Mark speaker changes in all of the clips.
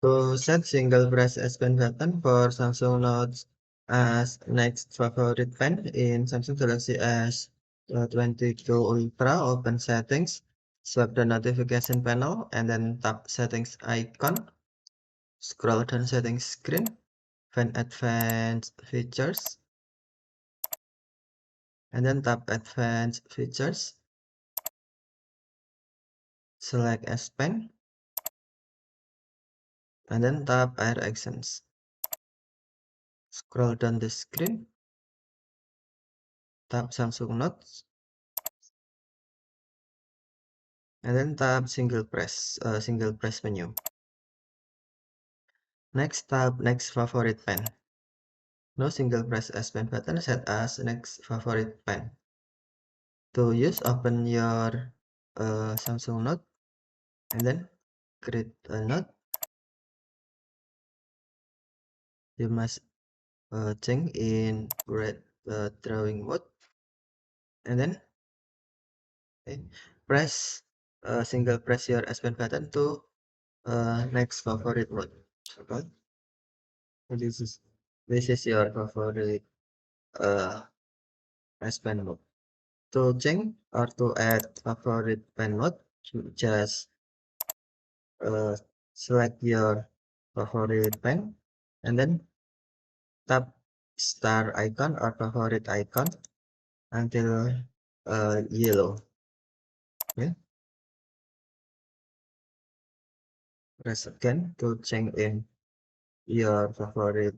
Speaker 1: To set single press S Pen button for Samsung Note as next favorite pen in Samsung Galaxy S22 Ultra, open settings, swipe the notification panel, and then tap settings icon. Scroll down settings screen, find advanced features, and then tap advanced features. Select S Pen, and then tap air actions. Scroll down the screen, tap Samsung Notes, and then tap single press menu. Next, tap next favorite pen. No single press S Pen button, set as next favorite pen. To use, open your Samsung Note and then create a note. You must change in red drawing mode, and then okay, press single press your S Pen button to next favorite mode. Okay, so this is your favorite uh, S Pen mode. To change or to add favorite pen mode, you just uh, select your favorite pen and then tap star icon or favorite icon until yellow. Okay, press again to change in your favorite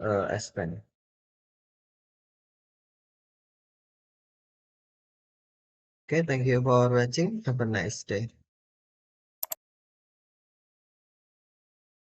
Speaker 1: S Pen. Okay, thank you for watching. Have a nice day.